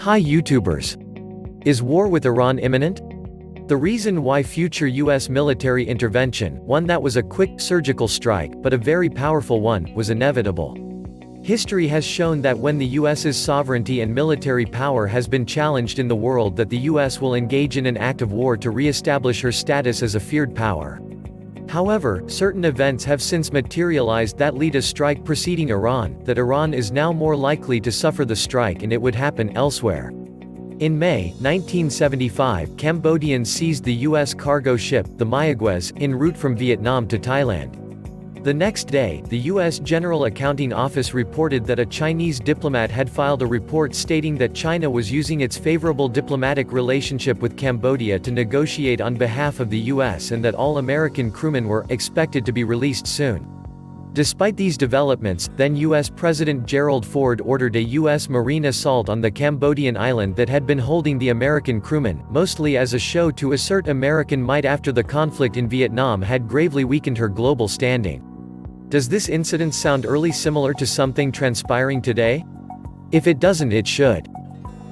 Hi YouTubers! Is war with Iran imminent? The reason why future US military intervention, one that was a quick, surgical strike, but a very powerful one, was inevitable. History has shown that when the US's sovereignty and military power has been challenged in the world, that the US will engage in an act of war to re-establish her status as a feared power. However, certain events have since materialized that lead a strike preceding Iran, that Iran is now more likely to suffer the strike and it would happen elsewhere. In May 1975, Cambodians seized the U.S. cargo ship, the Mayaguez, en route from Vietnam to Thailand. The next day, the U.S. General Accounting Office reported that a Chinese diplomat had filed a report stating that China was using its favorable diplomatic relationship with Cambodia to negotiate on behalf of the U.S. and that all American crewmen were expected to be released soon. Despite these developments, then U.S. President Gerald Ford ordered a U.S. marine assault on the Cambodian island that had been holding the American crewmen, mostly as a show to assert American might after the conflict in Vietnam had gravely weakened her global standing. Does this incident sound eerily similar to something transpiring today? If it doesn't, it should.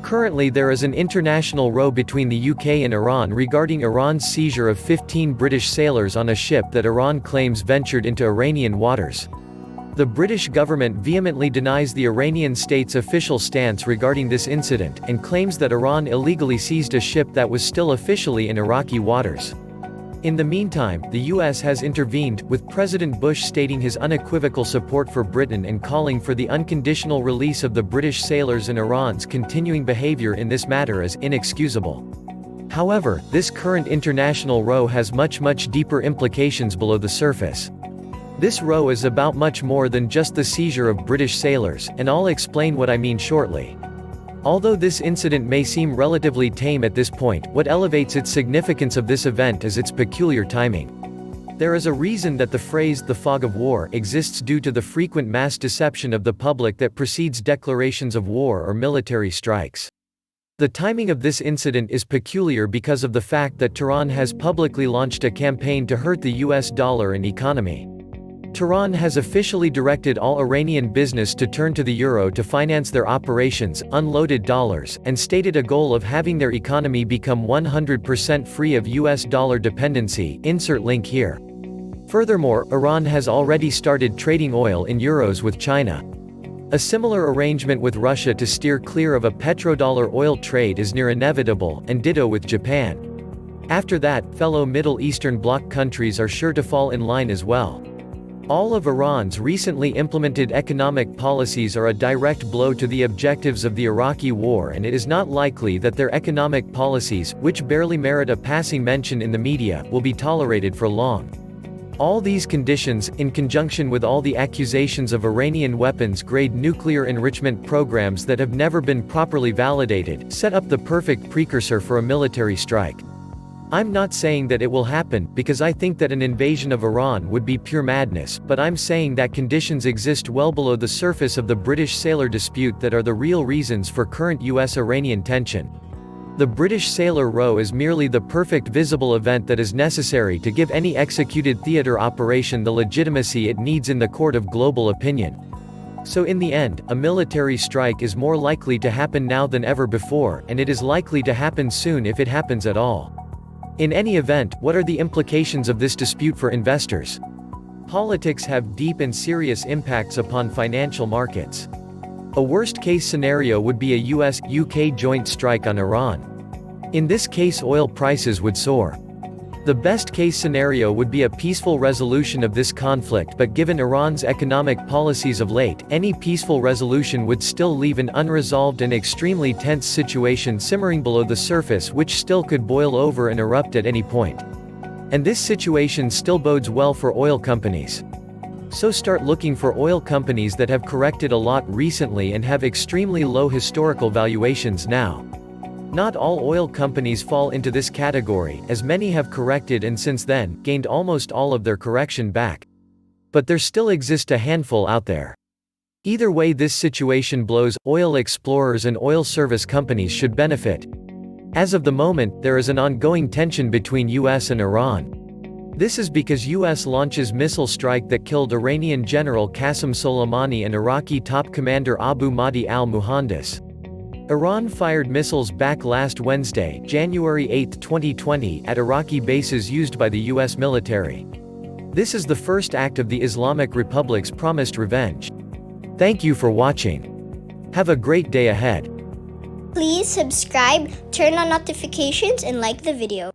Currently there is an international row between the UK and Iran regarding Iran's seizure of 15 British sailors on a ship that Iran claims ventured into Iranian waters. The British government vehemently denies the Iranian state's official stance regarding this incident, and claims that Iran illegally seized a ship that was still officially in Iraqi waters. In the meantime, the US has intervened, with President Bush stating his unequivocal support for Britain and calling for the unconditional release of the British sailors, and Iran's continuing behavior in this matter is inexcusable. However, this current international row has much deeper implications below the surface. This row is about much more than just the seizure of British sailors, and I'll explain what I mean shortly. Although this incident may seem relatively tame at this point, what elevates its significance of this event is its peculiar timing. There is a reason that the phrase, "the fog of war," exists due to the frequent mass deception of the public that precedes declarations of war or military strikes. The timing of this incident is peculiar because of the fact that Tehran has publicly launched a campaign to hurt the US dollar and economy. Tehran has officially directed all Iranian business to turn to the euro to finance their operations, unloaded dollars, and stated a goal of having their economy become 100% free of US dollar dependency. Insert link here. Furthermore, Iran has already started trading oil in euros with China. A similar arrangement with Russia to steer clear of a petrodollar oil trade is near inevitable, and ditto with Japan. After that, fellow Middle Eastern bloc countries are sure to fall in line as well. All of Iran's recently implemented economic policies are a direct blow to the objectives of the Iraqi war, and it is not likely that their economic policies, which barely merit a passing mention in the media, will be tolerated for long. All these conditions, in conjunction with all the accusations of Iranian weapons-grade nuclear enrichment programs that have never been properly validated, set up the perfect precursor for a military strike. I'm not saying that it will happen, because I think that an invasion of Iran would be pure madness, but I'm saying that conditions exist well below the surface of the British sailor dispute that are the real reasons for current US-Iranian tension. The British sailor row is merely the perfect visible event that is necessary to give any executed theater operation the legitimacy it needs in the court of global opinion. So in the end, a military strike is more likely to happen now than ever before, and it is likely to happen soon if it happens at all. In any event, what are the implications of this dispute for investors? Politics have deep and serious impacts upon financial markets. A worst-case scenario would be a US-UK joint strike on Iran. In this case, oil prices would soar. The best-case scenario would be a peaceful resolution of this conflict, but given Iran's economic policies of late, any peaceful resolution would still leave an unresolved and extremely tense situation simmering below the surface, which still could boil over and erupt at any point. And this situation still bodes well for oil companies. So start looking for oil companies that have corrected a lot recently and have extremely low historical valuations now. Not all oil companies fall into this category, as many have corrected and since then, gained almost all of their correction back. But there still exist a handful out there. Either way this situation blows, oil explorers and oil service companies should benefit. As of the moment, there is an ongoing tension between US and Iran. This is because US launches missile strike that killed Iranian General Qasem Soleimani and Iraqi top commander Abu Mahdi al-Muhandis. Iran fired missiles back last Wednesday, January 8, 2020, at Iraqi bases used by the U.S. military. This is the first act of the Islamic Republic's promised revenge. Thank you for watching. Have a great day ahead. Please subscribe, turn on notifications, and like the video.